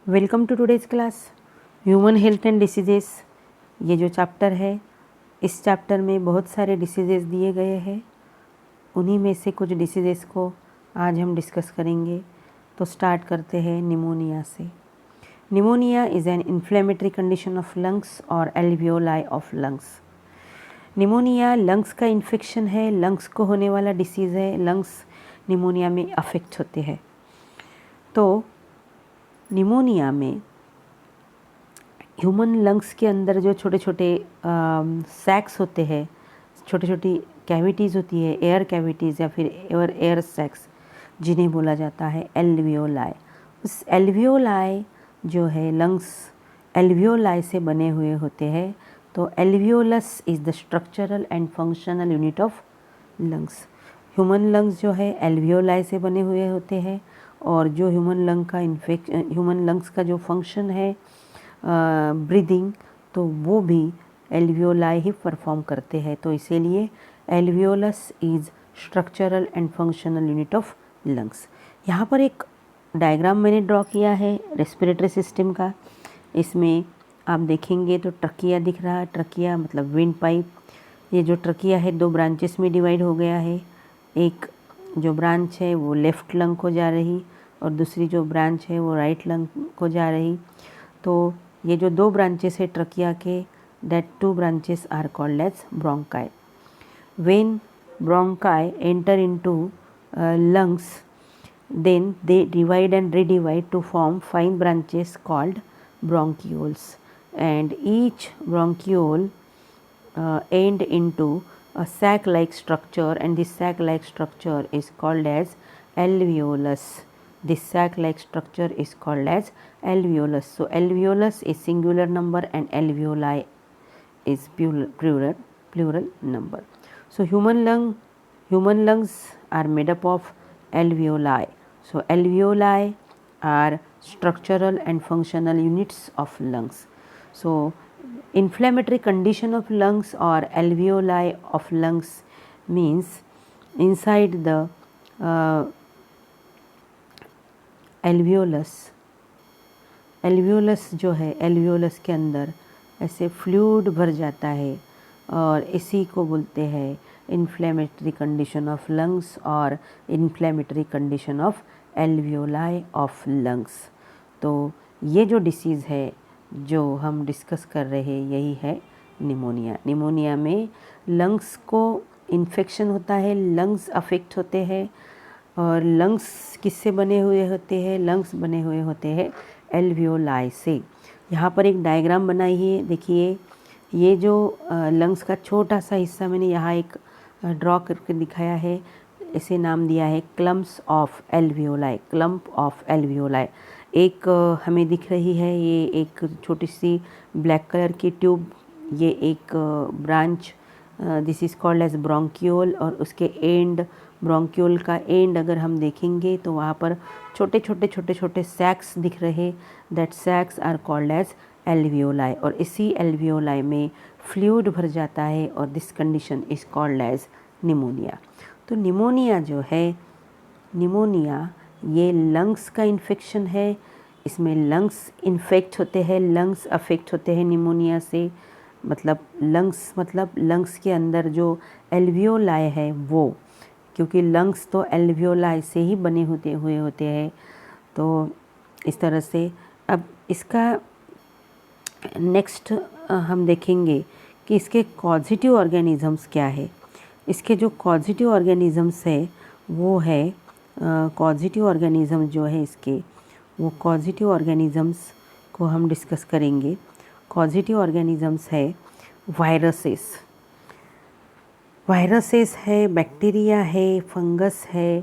Welcome to today's class human health and diseases. ये जो chapter है, इस चैप्टर में बहुत सारे डिसीजेस दिए गए हैं। उन्हीं में से कुछ डिसीजेस को आज हम डिस्कस करेंगे। तो स्टार्ट करते हैं निमोनिया से। Pneumonia is an inflammatory condition of lungs और alveoli of lungs. Pneumonia lungs का इन्फेक्शन है, लंग्स को होने वाला डिसीज़ है। लंग्स निमोनिया में अफेक्ट होते हैं। तो निमोनिया में ह्यूमन लंग्स के अंदर जो छोटे छोटे सैक्स होते हैं, छोटी छोटी कैविटीज़ होती है, एयर कैविटीज़ या फिर एयर सैक्स, जिन्हें बोला जाता है एल्वियोलाई। उस एल्वियोलाई जो है लंग्स एल्वियोलाई से बने हुए होते हैं। तो alveolus is the structural and functional unit of lungs. Human lungs जो है एल्वियोलाई से बने हुए होते हैं और जो ह्यूमन लंग्स का जो फंक्शन है ब्रीदिंग, तो वो भी एल्वियोलाई ही परफॉर्म करते हैं। तो इसीलिए alveolus is structural and functional unit of lungs. यहाँ पर एक डायग्राम मैंने ड्रॉ किया है रेस्पिरेटरी सिस्टम का। इसमें आप देखेंगे तो ट्रकिया दिख रहा है। ट्रकिया मतलब विंड पाइप। ये जो ट्रकिया है दो ब्रांचेस में डिवाइड हो गया है। एक जो ब्रांच है वो लेफ़्ट लंग को जा रही और दूसरी जो ब्रांच है वो राइट लंग को जा रही। तो ये जो दो ब्रांचेस है ट्रकिया के, that two branches are called as bronchi. When bronchi enter into lungs, then they divide and redivide to form 5 branches called bronchioles, and each bronchiole end into a sac-like structure, and this sac-like structure is called as alveolus. This sac-like structure is called as alveolus. So alveolus is singular number and alveoli is plural number. So human lungs are made up of alveoli. So alveoli are structural and functional units of lungs. So inflammatory condition of lungs or alveoli of lungs means inside the alveolus जो है, alveolus के अंदर ऐसे fluid भर जाता है और इसी को बोलते हैं इन्फ्लेमेटरी कंडीशन ऑफ लंग्स और inflammatory condition of alveoli of lungs. तो ये जो डिसीज़ है जो हम डिस्कस कर रहे हैं यही है निमोनिया। निमोनिया में लंग्स को इन्फेक्शन होता है, लंग्स अफेक्ट होते हैं। और लंग्स किससे बने हुए होते हैं? लंग्स बने हुए होते हैं एल्वियोलाई से। यहाँ पर एक डायग्राम बनाई है, देखिए। ये जो लंग्स का छोटा सा हिस्सा मैंने यहाँ एक ड्रॉ करके दिखाया है। इसे नाम दिया है clumps of alveoli. Clump of alveoli एक हमें दिख रही है। ये एक छोटी सी ब्लैक कलर की ट्यूब, ये एक branch, this is called as bronchiole. और उसके एंड, ब्रोंकियोल का एंड अगर हम देखेंगे तो वहाँ पर छोटे छोटे सैक्स दिख रहे। That sacs are called as alveoli. और इसी एल्वियोलाई में फ्लूइड भर जाता है और this condition is called as pneumonia. तो निमोनिया जो है, निमोनिया ये लंग्स का इन्फेक्शन है। इसमें लंग्स इन्फेक्ट होते हैं, लंग्स अफेक्ट होते हैं निमोनिया से। मतलब लंग्स के अंदर जो एल्वियोलाई है वो, क्योंकि लंग्स तो एल्वियोलाई से ही बने होते हैं। तो इस तरह से अब इसका नेक्स्ट हम देखेंगे कि इसके कॉजिटिव ऑर्गेनिजम्स क्या है। इसके जो कॉजिटिव ऑर्गेनिजम्स है वो है कॉजिटिव ऑर्गेनिज्म जो है इसके, वो कॉजिटिव ऑर्गेनिजम्स को हम डिस्कस करेंगे। कॉजिटिव ऑर्गेनिजम्स है वायरसेस है, बैक्टीरिया है, फंगस है।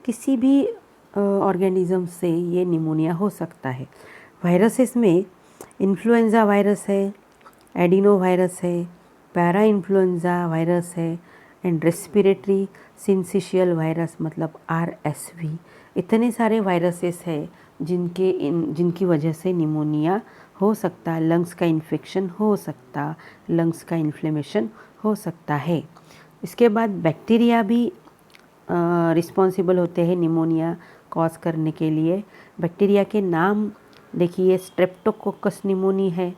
किसी भी ऑर्गेनिज्म से ये निमोनिया हो सकता है। वायरसेस में इन्फ्लुएंजा वायरस है, एडिनो वायरस है, पैरा इन्फ्लुएंजा वायरस है एंड रेस्पिरेटरी सिंसिशियल वायरस मतलब RSV। इतने सारे वायरसेस है जिनकी वजह से निमोनिया हो सकता है, लंग्स का इन्फेक्शन हो सकता, लंग्स का इन्फ्लेमेशन हो सकता है। इसके बाद बैक्टीरिया भी रिस्पॉन्सिबल होते हैं निमोनिया कॉज करने के लिए। बैक्टीरिया के नाम देखिए ये स्ट्रेप्टोकोकस निमोनी है।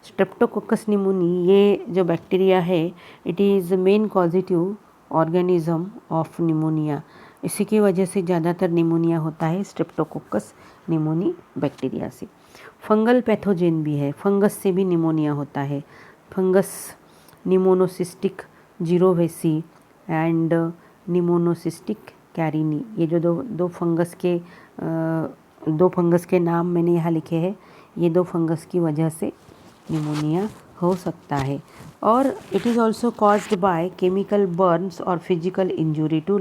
स्ट्रेप्टोकोकस निमोनी ये जो बैक्टीरिया है, it is main causative organism of pneumonia. इसी की वजह से ज़्यादातर निमोनिया होता है स्ट्रेप्टोकोकस निमोनी बैक्टीरिया से। फंगल पैथोजेन भी है, फंगस से भी निमोनिया होता है। फंगस निमोनोसिस्टिक जीरोवेसी एंड निमोनोसिस्टिक कैरिनी, ये जो दो फंगस के नाम मैंने यहाँ लिखे हैं, ये दो फंगस की वजह से निमोनिया हो सकता है। और it is also caused by chemical Burns और फिजिकल इंजुरी टू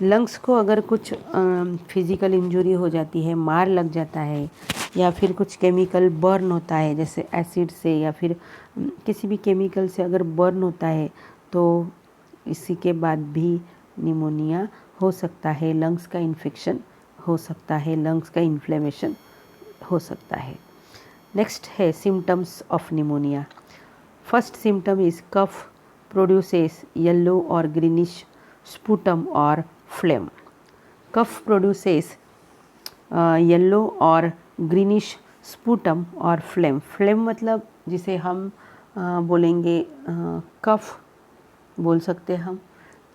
लंग्स को अगर कुछ फिज़िकल इंजुरी हो जाती है, मार लग जाता है, या फिर कुछ केमिकल बर्न होता है जैसे एसिड से या फिर किसी भी केमिकल से अगर बर्न होता है, तो इसी के बाद भी निमोनिया हो सकता है, लंग्स का इन्फेक्शन हो सकता है, लंग्स का इन्फ्लेमेशन हो सकता है। नेक्स्ट है symptoms of pneumonia. First symptom is cough produces yellow और ग्रीनिश स्पूटम और फ्लेम। कफ प्रोड्यूसेस येलो और ग्रीनिश स्पूटम और फ्लेम। फ्लेम मतलब जिसे हम बोलेंगे कफ बोल सकते हैं हम।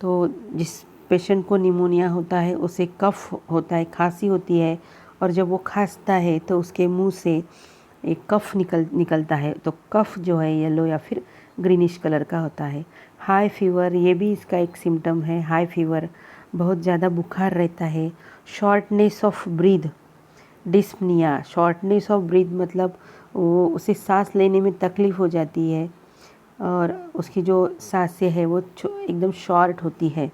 तो जिस पेशेंट को निमोनिया होता है उसे कफ होता है, खांसी होती है, और जब वो खांसता है तो उसके मुंह से एक कफ निकलता है। तो कफ जो है येलो या फिर ग्रीनिश कलर का होता है। हाई फीवर, ये भी इसका एक सिम्टम है। हाई फीवर, बहुत ज़्यादा बुखार रहता है। Shortness of breath, dyspnoea. Shortness of breath मतलब वो उसे सांस लेने में तकलीफ़ हो जाती है और उसकी जो सांसें है वो एकदम शॉर्ट होती है।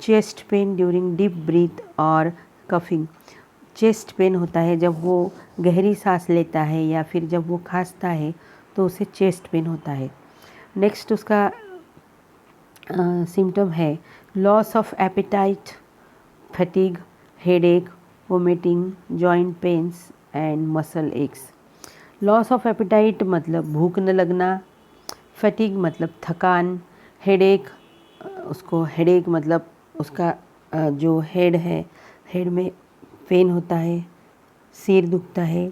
Chest pain during deep breath और कफिंग। चेस्ट पेन होता है जब वो गहरी सांस लेता है या फिर जब वो खांसता है तो उसे चेस्ट पेन होता है। नेक्स्ट उसका सिम्टम है loss of appetite, fatigue, headache, vomiting, joint pains and muscle x. Loss of appetite मतलब भूख न लगना, फटीग मतलब थकान, हेडेक, उसको हेडेक मतलब उसका जो हेड है, हेड में पेन होता है, सिर दुखता है,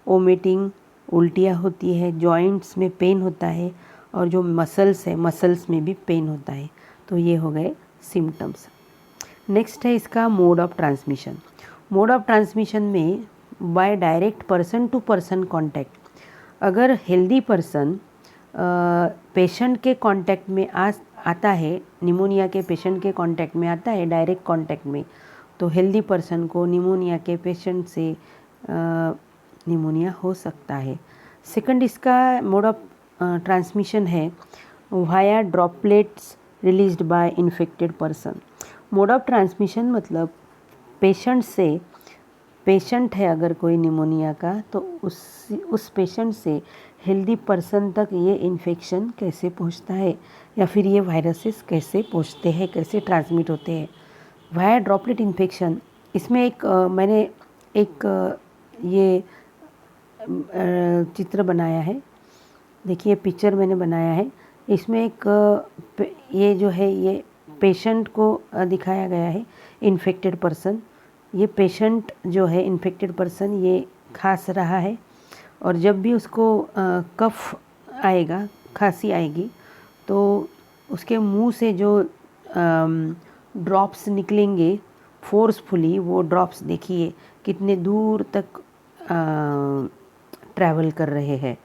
वोमिटिंग, उल्टियाँ होती है, जॉइंट्स में पेन होता है, और जो मसल्स है, मसल्स में भी पेन होता है। तो ये हो गए सिम्टम्स। नेक्स्ट है इसका mode of transmission. Mode of transmission में by direct person to person contact. अगर हेल्दी पर्सन पेशेंट के कांटेक्ट में आता है, निमोनिया के पेशेंट के कांटेक्ट में आता है, डायरेक्ट कांटेक्ट में, तो हेल्दी पर्सन को निमोनिया के पेशेंट से निमोनिया हो सकता है। सेकंड इसका मोड ऑफ ट्रांसमिशन है via droplets released by infected person. Mode of transmission मतलब पेशेंट है अगर कोई निमोनिया का, तो उस पेशेंट से हेल्दी पर्सन तक ये इन्फेक्शन कैसे पहुंचता है या फिर ये वायरसेस कैसे पहुंचते हैं, कैसे ट्रांसमिट होते हैं। वाया ड्रॉपलेट इन्फेक्शन, इसमें मैंने एक ये चित्र बनाया है। देखिए पिक्चर मैंने बनाया है। इसमें ये जो है ये पेशेंट को दिखाया गया है, इन्फेक्टेड पर्सन। ये पेशेंट जो है इन्फेक्टेड पर्सन, ये खांस रहा है, और जब भी उसको कफ आएगा, खांसी आएगी, तो उसके मुंह से जो ड्रॉप्स निकलेंगे फोर्सफुली, वो ड्रॉप्स देखिए कितने दूर तक ट्रैवल कर रहे हैं।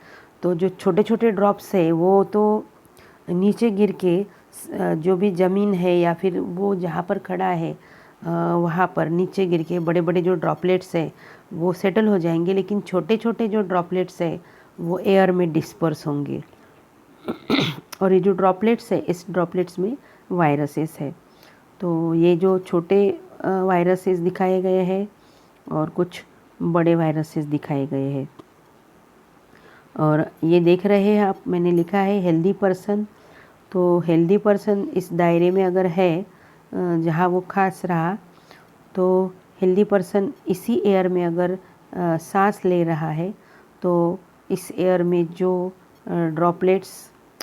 तो जो छोटे छोटे ड्रॉप्स है वो तो नीचे गिर के जो भी ज़मीन है या फिर वो जहाँ पर खड़ा है वहाँ पर नीचे गिर के बड़े बड़े जो ड्रॉपलेट्स है वो सेटल हो जाएंगे, लेकिन छोटे छोटे जो ड्रॉपलेट्स है वो एयर में डिस्पर्स होंगे। और ये जो ड्रॉपलेट्स है, इस ड्रॉपलेट्स में वायरसेस है। तो ये जो छोटे वायरसेस दिखाए गए हैं और कुछ बड़े वायरसेस दिखाए गए हैं। और ये देख रहे हैं आप, मैंने लिखा है हेल्दी पर्सन। तो हेल्दी पर्सन इस दायरे में अगर है जहाँ वो खांस रहा, तो हेल्दी पर्सन इसी एयर में अगर सांस ले रहा है, तो इस एयर में जो ड्रॉपलेट्स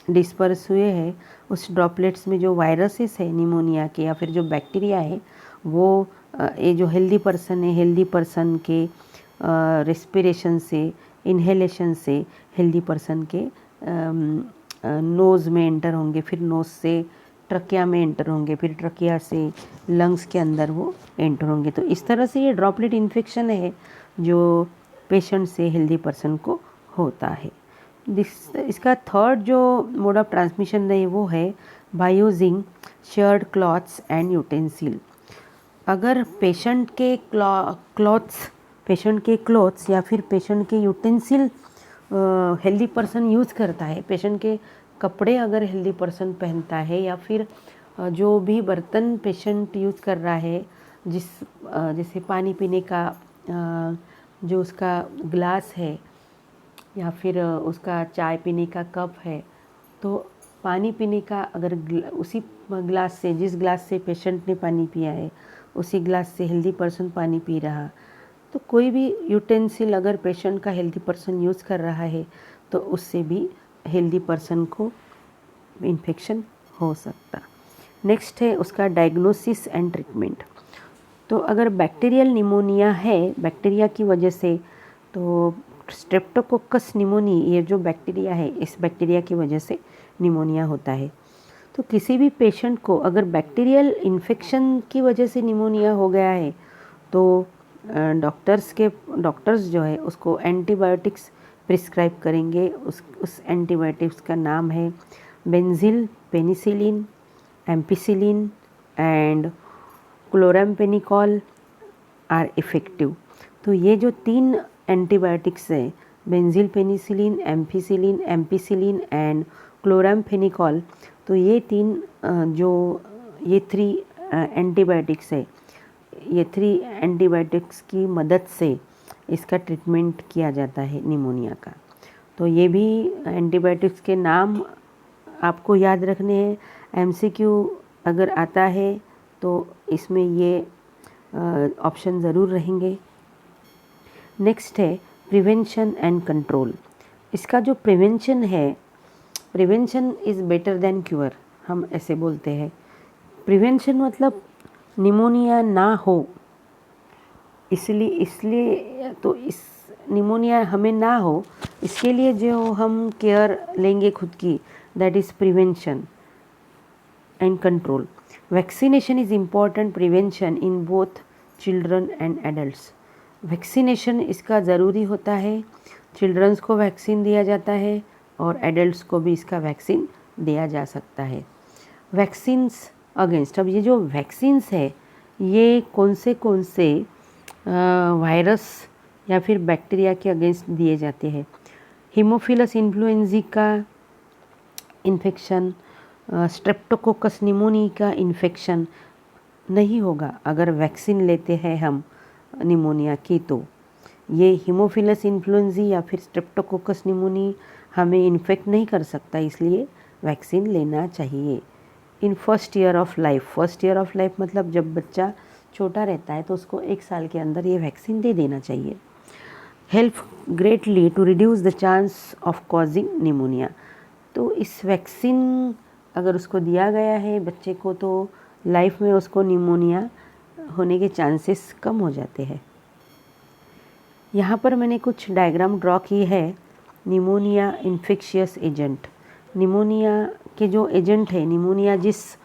डिस्पर्स हुए हैं, उस ड्रॉपलेट्स में जो वायरसेस है निमोनिया के या फिर जो बैक्टीरिया है, वो ये जो हेल्दी पर्सन है, हेल्दी पर्सन के रेस्पिरेशन से, इन्हेलेशन से हेल्दी पर्सन के नोज़ में एंटर होंगे, फिर नोज़ से ट्रकिया में एंटर होंगे, फिर ट्रकिया से लंग्स के अंदर वो एंटर होंगे। तो इस तरह से ये ड्रॉपलेट इन्फेक्शन है जो पेशेंट से हेल्दी पर्सन को होता है। इसका थर्ड जो मोड ऑफ ट्रांसमिशन है वो है by using shared clothes and utensil. अगर पेशेंट के क्लॉथ्स या फिर पेशेंट के यूटेंसिल हेल्दी पर्सन यूज़ करता है, पेशेंट के कपड़े अगर हेल्दी पर्सन पहनता है, या फिर जो भी बर्तन पेशेंट यूज़ कर रहा है, जैसे पानी पीने का जो उसका ग्लास है या फिर उसका चाय पीने का कप है, तो पानी पीने का अगर उसी ग्लास से, जिस ग्लास से पेशेंट ने पानी पिया है, उसी ग्लास से हेल्दी पर्सन पानी पी रहा, तो कोई भी यूटेंसिल अगर पेशेंट का हेल्दी पर्सन यूज़ कर रहा है तो उससे भी हेल्दी पर्सन को इन्फेक्शन हो सकता। नेक्स्ट है उसका डायग्नोसिस एंड ट्रीटमेंट। तो अगर बैक्टीरियल निमोनिया है बैक्टीरिया की वजह से, तो स्ट्रेप्टोकोकस निमोनी, ये जो बैक्टीरिया है, इस बैक्टीरिया की वजह से निमोनिया होता है। तो किसी भी पेशेंट को अगर बैक्टीरियल इन्फेक्शन की वजह से निमोनिया हो गया है तो डॉक्टर्स जो है उसको एंटीबायोटिक्स प्रिस्क्राइब करेंगे। उस एंटीबायोटिक्स का नाम है benzyl penicillin, ampicillin and chloramphenicol are effective. तो ये जो 3 एंटीबायोटिक्स है, benzyl penicillin, ampicillin and chloramphenicol, तो ये 3 एंटीबायोटिक्स है, ये 3 एंटीबायोटिक्स की मदद से इसका ट्रीटमेंट किया जाता है निमोनिया का। तो ये भी एंटीबायोटिक्स के नाम आपको याद रखने हैं। एमसीक्यू अगर आता है तो इसमें ये ऑप्शन ज़रूर रहेंगे। नेक्स्ट है प्रिवेंशन एंड कंट्रोल। इसका जो प्रिवेंशन है, prevention is better than cure, हम ऐसे बोलते हैं। प्रिवेंशन मतलब निमोनिया ना हो, इसलिए तो इस निमोनिया हमें ना हो, इसके लिए जो हम केयर लेंगे खुद की, that is prevention and control. Vaccination is important prevention in both children and adults. Vaccination इसका ज़रूरी होता है, चिल्ड्रंस को वैक्सीन दिया जाता है और एडल्ट्स को भी इसका वैक्सीन दिया जा सकता है। वैक्सीन्स अगेंस्ट, अब ये जो वैक्सीन्स है ये कौन से वायरस या फिर बैक्टीरिया के अगेंस्ट दिए जाते हैं। हीमोफिलस इन्फ्लुएंजा का इन्फेक्शन, स्ट्रेप्टोकोकस निमोनी का इन्फेक्शन नहीं होगा अगर वैक्सीन लेते हैं हम निमोनिया की। तो ये हीमोफिलस इन्फ्लुएंजा या फिर स्ट्रेप्टोकोकस निमोनी हमें इन्फेक्ट नहीं कर सकता, इसलिए वैक्सीन लेना चाहिए। In first year of life मतलब जब बच्चा छोटा रहता है तो उसको 1 साल के अंदर ये वैक्सीन दे देना चाहिए। Help greatly to reduce the chance of causing pneumonia. तो इस वैक्सीन अगर उसको दिया गया है बच्चे को तो लाइफ में उसको निमोनिया होने के चांसेस कम हो जाते हैं। यहाँ पर मैंने कुछ डायग्राम ड्रॉ की है। निमोनिया इन्फेक्शियस एजेंट, निमोनिया के जो एजेंट है, निमोनिया जिस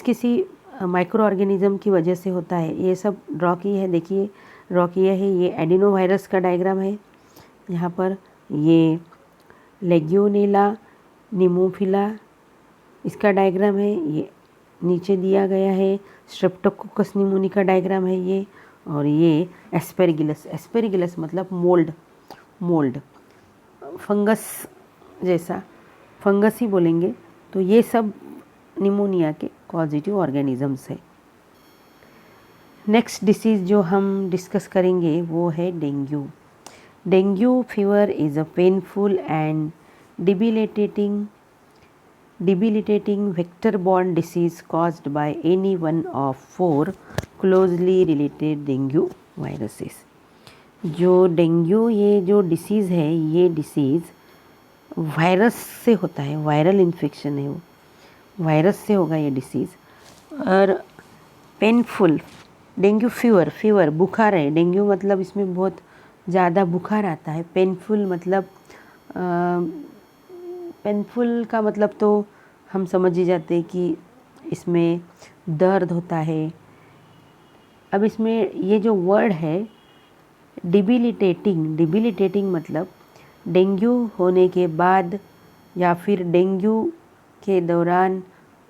किसी माइक्रो ऑर्गेनिज्म की वजह से होता है, ये सब ड्रॉ की है। देखिए ड्रॉ किया है, ये एडिनो वायरस का डायग्राम है। यहाँ पर ये लेग्योनेला निमोफिला इसका डायग्राम है, ये नीचे दिया गया है। स्ट्रेप्टोकोकस निमोनी का डायग्राम है ये, और ये एस्पेरिगिलस मतलब मोल्ड फंगस जैसा, फंगस ही बोलेंगे। तो ये सब निमोनिया के पॉजिटिव ऑर्गेनिजम्स है। नेक्स्ट डिसीज़ जो हम डिस्कस करेंगे वो है dengue. Dengue fever is a painful and debilitating vector-borne disease caused by any one of 4 closely related dengue viruses। जो डेंगू ये जो डिसीज़ है, ये डिसीज़ वायरस से होता है, वायरल इन्फेक्शन है, वो वायरस से होगा ये डिसीज़। और पेनफुल डेंगू फीवर बुखार है। डेंगू मतलब इसमें बहुत ज़्यादा बुखार आता है। पेनफुल मतलब पेनफुल का मतलब तो हम समझ ही जाते हैं कि इसमें दर्द होता है। अब इसमें ये जो वर्ड है डिबिलिटेटिंग मतलब डेंगू होने के बाद या फिर डेंगू के दौरान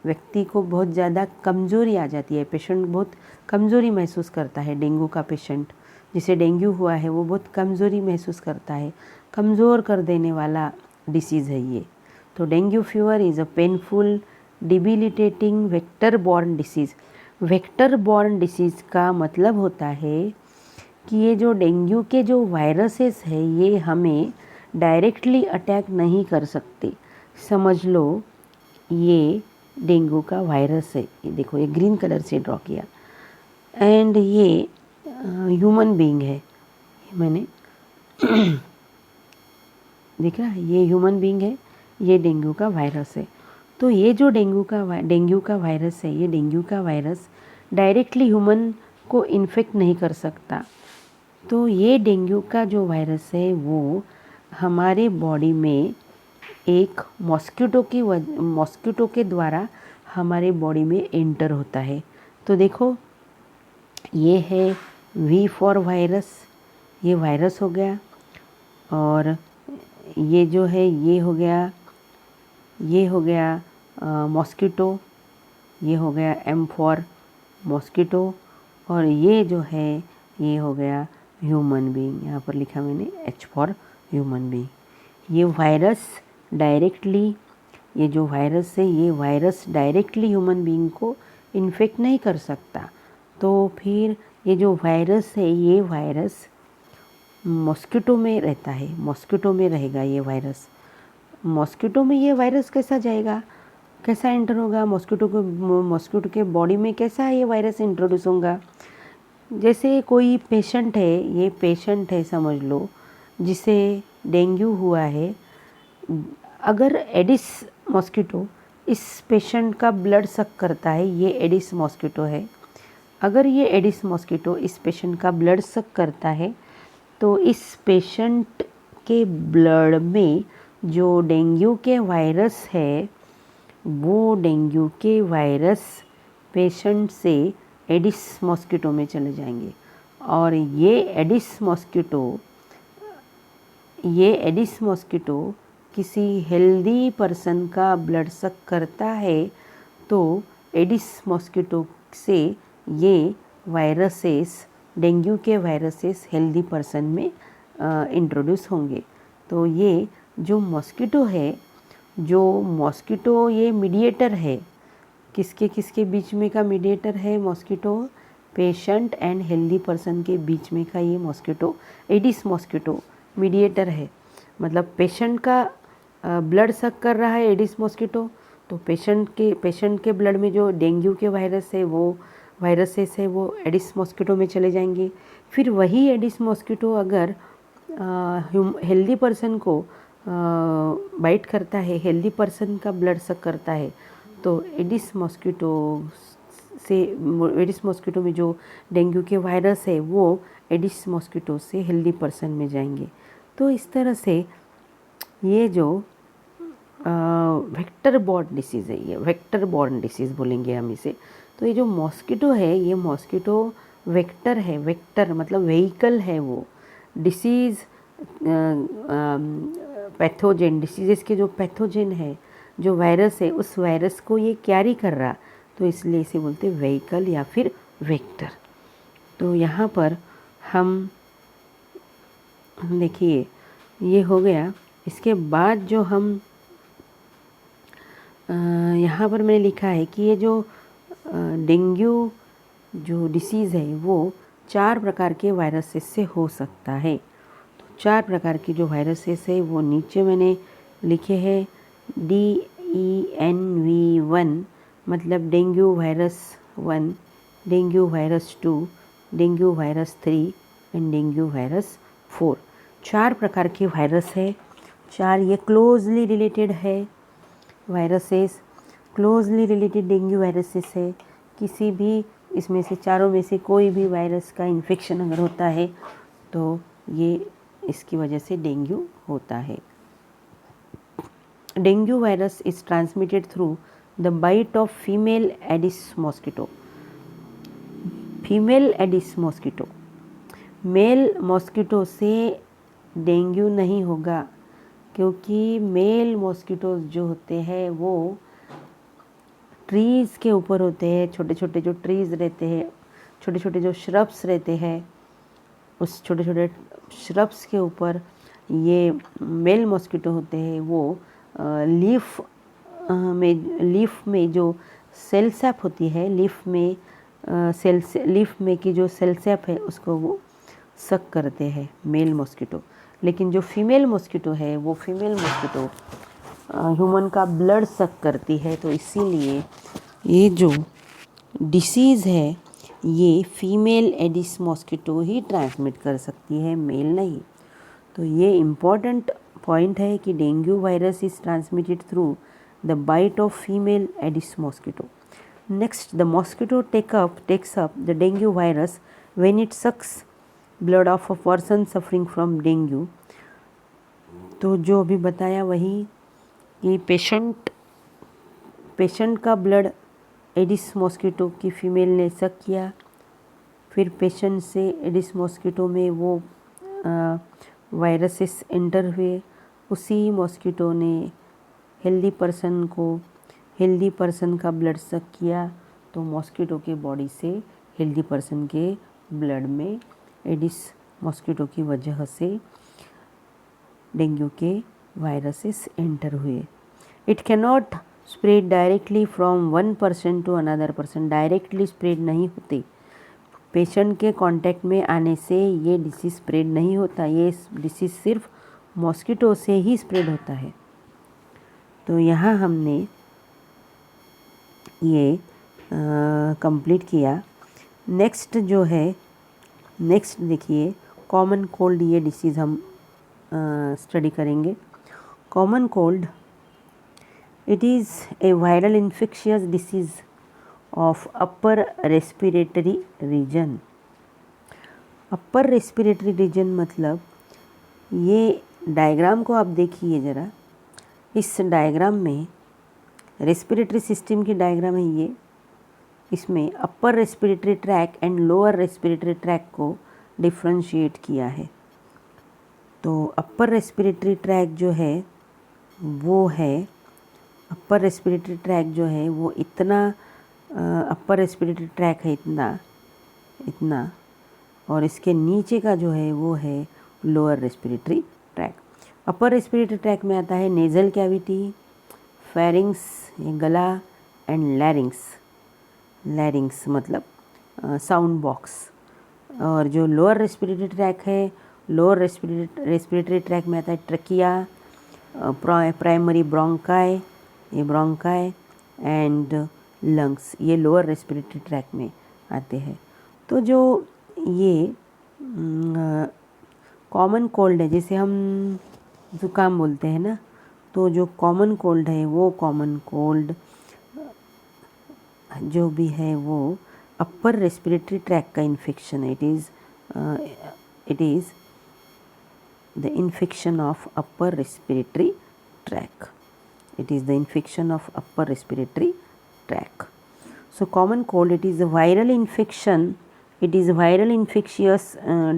व्यक्ति को बहुत ज़्यादा कमज़ोरी आ जाती है। पेशेंट बहुत कमज़ोरी महसूस करता है। डेंगू का पेशेंट जिसे डेंगू हुआ है वो बहुत कमज़ोरी महसूस करता है। कमज़ोर कर देने वाला डिसीज़ है ये। तो dengue fever is a painful debilitating vector borne disease. Vector borne disease का मतलब होता है कि ये जो डेंगू के जो वायरसेस है ये हमें डायरेक्टली अटैक नहीं कर सकते। समझ लो ये डेंगू का वायरस है। ये देखो ये ग्रीन कलर से ड्रॉ किया एंड ये ह्यूमन बीइंग है। मैंने दिख रहा है ये ह्यूमन बीइंग है, ये डेंगू का वायरस है। तो ये जो डेंगू का वायरस है, ये डेंगू का वायरस डायरेक्टली ह्यूमन को इन्फेक्ट नहीं कर सकता। तो ये डेंगू का जो वायरस है वो हमारे बॉडी में एक मॉस्किटो के द्वारा हमारे बॉडी में एंटर होता है। तो देखो ये है वी फॉर वायरस, ये वायरस हो गया। और ये जो है ये हो गया मॉस्किटो, ये हो गया एम फॉर मॉस्किटो। और ये जो है ये हो गया ह्यूमन बीइंग, यहाँ पर लिखा मैंने एच फॉर ह्यूमन बीइंग। ये वायरस डायरेक्टली, ये जो वायरस है ये वायरस डायरेक्टली ह्यूमन बीइंग को इन्फेक्ट नहीं कर सकता। तो फिर ये जो वायरस है ये वायरस मॉस्किटो में रहता है, मॉस्किटो में रहेगा ये वायरस। मॉस्किटो में ये वायरस कैसा जाएगा, कैसा एंटर होगा मॉस्किटो के बॉडी में, कैसा ये वायरस इंट्रोड्यूस होगा। जैसे कोई पेशेंट है, ये पेशेंट है समझ लो जिसे डेंगू हुआ है। अगर एडिस मॉस्किटो इस पेशेंट का ब्लड सक करता है, ये एडिस मॉस्किटो है। अगर ये एडिस मॉस्किटो इस पेशेंट का ब्लड सक करता है तो इस पेशेंट के ब्लड में जो डेंगू के वायरस है वो डेंगू के वायरस पेशेंट से एडिस मॉस्किटो में चले जाएंगे। और ये एडिस मॉस्किटो किसी हेल्दी पर्सन का ब्लड सक करता है तो एडिस मॉस्किटो से ये वायरसेस, डेंगू के वायरसेस हेल्दी पर्सन में इंट्रोड्यूस होंगे। तो ये जो मॉस्किटो है, ये मीडिएटर है। किसके बीच में का मीडिएटर है mosquito? Patient and healthy person के बीच में का ये मॉस्किटो, एडिस मॉस्किटो मीडिएटर है। मतलब पेशेंट का ब्लड सक कर रहा है एडिस मॉस्किटो, तो पेशेंट के ब्लड में जो डेंगू के वायरस है वो वायरसेस है वो एडिस मॉस्किटो में चले जाएंगे। फिर वही एडिस मॉस्किटो अगर हेल्दी पर्सन को बाइट करता है, हेल्दी पर्सन का ब्लड सक करता है, तो एडिस मॉस्किटो में जो डेंगू के वायरस है वो एडिस मॉस्किटो से हेल्दी पर्सन में जाएंगे। तो इस तरह से ये जो वेक्टर बॉर्न डिसीज़ है, ये वेक्टर बॉर्न डिसीज़ बोलेंगे हम इसे। तो ये जो मॉस्किटो है ये मॉस्किटो वेक्टर है। वेक्टर मतलब व्हीकल है वो। डिसीज़ पैथोजेन, डिसीज़ के जो पैथोजेन है, जो वायरस है, उस वायरस को ये कैरी कर रहा, तो इसलिए इसे बोलते हैं व्हीकल या फिर वेक्टर। तो यहाँ पर हम देखिए ये हो गया। इसके बाद जो हम यहाँ पर मैंने लिखा है कि ये जो डेंगू जो डिसीज़ है वो 4 प्रकार के वायरसेस से हो सकता है। तो 4 प्रकार की जो वायरसेस है वो नीचे मैंने लिखे हैं। DENV1 मतलब dengue virus 1, dengue virus 2, dengue virus 3 and dengue virus 4। 4 प्रकार के वायरस है। 4 ये क्लोजली रिलेटेड है viruses, closely related dengue viruses है। किसी भी इसमें से चारों में से कोई भी वायरस का इन्फेक्शन अगर होता है तो ये इसकी वजह से डेंगू होता है। Dengue virus is transmitted through the bite of female Aedes mosquito. Female Aedes mosquito, male mosquito से डेंगू नहीं होगा, क्योंकि मेल मॉस्किटोज जो होते हैं वो ट्रीज़ के ऊपर होते हैं। छोटे छोटे जो ट्रीज़ रहते हैं, छोटे छोटे जो श्रब्स रहते हैं, उस छोटे छोटे श्रब्स के ऊपर ये मेल मॉस्किटो होते हैं। वो लीफ में जो सेल सैप होती है, लीफ में की जो सेल सैप है उसको वो सक करते हैं मेल मॉस्किटो। लेकिन जो फीमेल मॉस्किटो है वो फीमेल मॉस्किटो ह्यूमन का ब्लड सक करती है। तो इसीलिए ये जो डिसीज़ है ये फीमेल एडिस मॉस्किटो ही ट्रांसमिट कर सकती है, मेल नहीं। तो ये इम्पॉर्टेंट पॉइंट है कि dengue virus is transmitted through the bite of female Aedes mosquito. Next, the mosquito takes up the dengue virus when it sucks blood of a person suffering from dengue. तो जो अभी बताया वही कि patient का blood Aedes mosquito की female ने suck किया, फिर पेशेंट से एडिस मॉस्किटो में वो वायरसेस एंटर हुए। उसी मॉस्किटो ने हेल्दी पर्सन का ब्लड सक किया, तो मॉस्किटो के बॉडी से हेल्दी पर्सन के ब्लड में एडिस मॉस्किटो की वजह से डेंगू के वायरसेस एंटर हुए। It cannot spread directly from one person to another person. Directly spread नहीं होते, पेशेंट के कांटेक्ट में आने से ये डिसीज़ स्प्रेड नहीं होता। ये डिसीज़ सिर्फ मॉस्किटो से ही स्प्रेड होता है। तो यहाँ हमने ये कंप्लीट किया। नेक्स्ट देखिए कॉमन कोल्ड, ये डिसीज़ हम स्टडी करेंगे। Common cold, it is a viral infectious disease of upper respiratory reason. Upper respiratory reason मतलब, ये डायग्राम को आप देखिए ज़रा। इस डायग्राम में रेस्पिरेटरी सिस्टम की डायग्राम है ये। इसमें upper respiratory tract and lower respiratory tract को डिफ्रेंशिएट किया है। तो अपर रेस्पिरेटरी ट्रैक जो है वो है, अपर रेस्पिरेटरी ट्रैक जो है वो इतना, अपर रेस्पिरेटरी ट्रैक है इतना, और इसके नीचे का जो है वो है lower respiratory tract. Upper respiratory tract में आता है नेज़ल कैविटी, फेरिंग्स ये गला, एंड लैरिंग्स मतलब साउंड बॉक्स। और जो लोअर रेस्पिरेटरी ट्रैक है, लोअर रेस्पिरेटरी ट्रैक में आता है ट्रकिया, प्राइमरी ब्रोंकाई, ये ब्रोंकाई, एंड लंग्स, ये लोअर रेस्पिरेटरी ट्रैक में आते हैं। तो जो ये कॉमन कोल्ड है, जैसे हम ज़ुकाम बोलते हैं ना, तो जो कॉमन कोल्ड है वो कॉमन कोल्ड जो भी है वो अपर रेस्पिरेटरी ट्रैक का इन्फेक्शन है। It is the infection of upper respiratory tract. It is the infection of upper respiratory tract. So common cold, it is a viral infection. It is viral infectious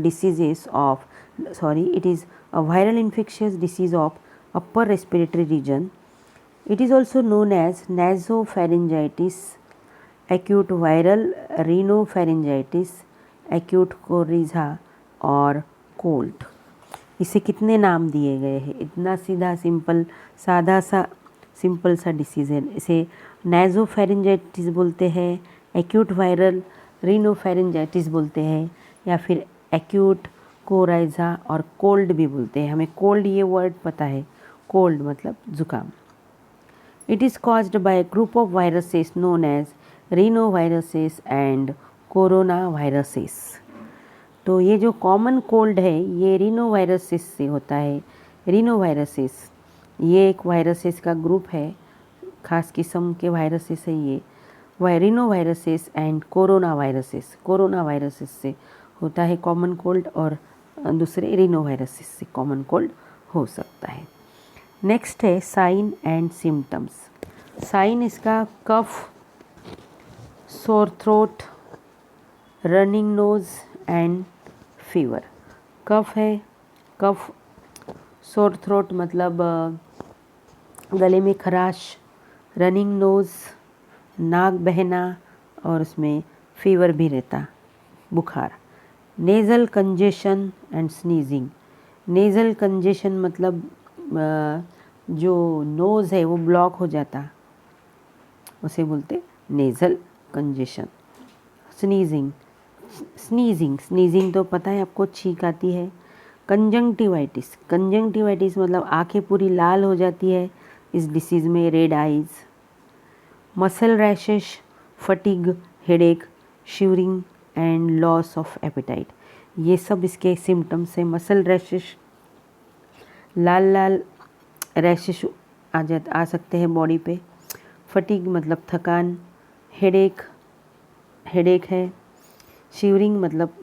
diseases of, it is a viral infectious disease of upper respiratory region. It is also known as nasopharyngitis, acute viral rhinopharyngitis, acute coryza और cold. इसे कितने नाम दिए गए हैं, इतना simple सा disease है। इसे नाइजोफेरेंजाइटिस बोलते हैं, एक्यूट वायरल रीनोफेरेंजाइटिस बोलते हैं, या फिर एक्यूट कोराइजा और कोल्ड भी बोलते हैं। हमें कोल्ड ये वर्ड पता है, कोल्ड मतलब ज़ुकाम। It is caused by a group of viruses known as rhino viruses and corona viruses. तो ये जो कॉमन कोल्ड है ये रीनो वायरसेस से होता है। रीनो वायरसेस ये एक वायरसेस का ग्रुप है, खास किस्म के वायरसेस है ये। वायरिनो viruses and corona viruses. Corona viruses से होता है कॉमन कोल्ड और दूसरे रिनो वायरसेस से कॉमन कोल्ड हो सकता है। नेक्स्ट है साइन एंड सिम्टम्स। साइन इसका cough, sore throat, running nose and fever. Cough है, कफ, सोर थ्रोट मतलब गले में खराश, रनिंग नोज़ नाक बहना और उसमें फीवर भी रहता, बुखार। Nasal congestion and sneezing. Nasal congestion मतलब जो नोज़ है वो ब्लॉक हो जाता, उसे बोलते nasal congestion. Sneezing, sneezing sneezing तो पता है आपको, छींक आती है। कंजंक्टिवाइटिस, कंजंक्टिवाइटिस मतलब आंखें पूरी लाल हो जाती है इस डिसीज़ में, red eyes. Muscle rashes, fatigue, headache, shivering and loss of appetite, ये सब इसके सिम्टम्स हैं। मसल रैशेस, लाल लाल रैशेस आ सकते हैं बॉडी पे। फटीग मतलब थकान, हेडेक, हेडेक है। शिवरिंग मतलब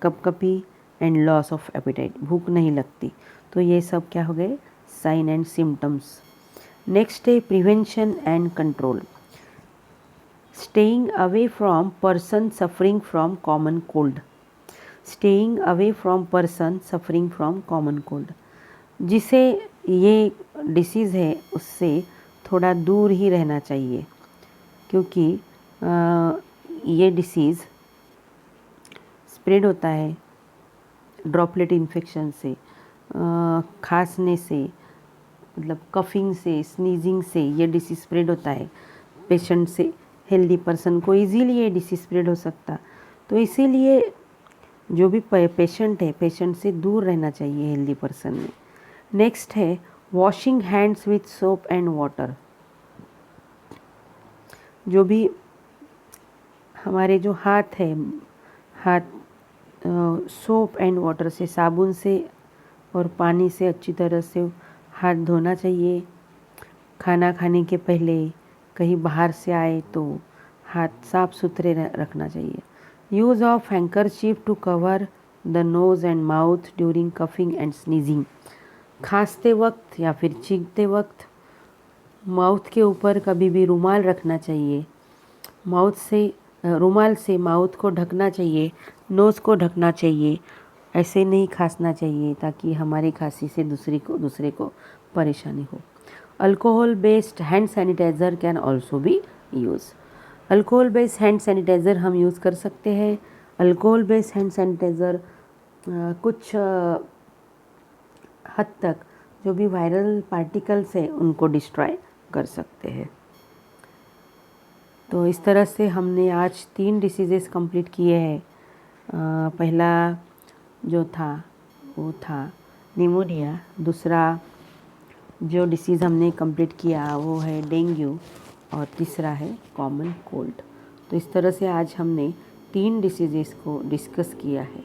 कपकपी एंड लॉस ऑफ एपेटाइट, भूख नहीं लगती। तो ये सब क्या हो गए, साइन एंड सिम्टम्स। नेक्स्ट है prevention and control. Staying away from person suffering from common cold. Staying away from person suffering from common cold, जिसे ये डिसीज़ है उससे थोड़ा दूर ही रहना चाहिए, क्योंकि ये डिसीज़ स्प्रेड होता है ड्रॉपलेट इन्फेक्शन से, खांसने से, मतलब कफिंग से, स्नीजिंग से ये डिसीज़ स्प्रेड होता है पेशेंट से हेल्दी पर्सन को इजीली ये डिसीज़ स्प्रेड हो सकता। तो इसीलिए जो भी पेशेंट है, पेशेंट से दूर रहना चाहिए हेल्दी पर्सन में। नेक्स्ट है washing hands with soap and water. जो भी हमारे जो हाथ है, हाथ सोप एंड वाटर से, साबुन से और पानी से अच्छी तरह से हाथ धोना चाहिए। खाना खाने के पहले, कहीं बाहर से आए तो हाथ साफ सुथरे रखना चाहिए। Use of handkerchief to cover the nose and mouth during coughing and sneezing. खांसते वक्त या फिर छींकते वक्त माउथ के ऊपर कभी भी रुमाल रखना चाहिए। रुमाल से माउथ को ढकना चाहिए, नोज़ को ढकना चाहिए। ऐसे नहीं खांसना चाहिए ताकि हमारी खांसी से दूसरे को परेशानी हो। Alcohol based hand sanitiser can also be use. Alcohol based hand sanitiser हम यूज़ कर सकते हैं। अल्कोहल बेस्ड हैंड सैनिटाइज़र कुछ हद तक जो भी वायरल पार्टिकल्स है उनको डिस्ट्रॉय कर सकते हैं। तो इस तरह से हमने आज 3 डिसीज़ेस कंप्लीट किए हैं। पहला जो था वो था निमोनिया, दूसरा जो डिसीज़ हमने कंप्लीट किया वो है डेंगू और तीसरा है कॉमन कोल्ड। तो इस तरह से आज हमने 3 डिसीज़ेस को डिस्कस किया है।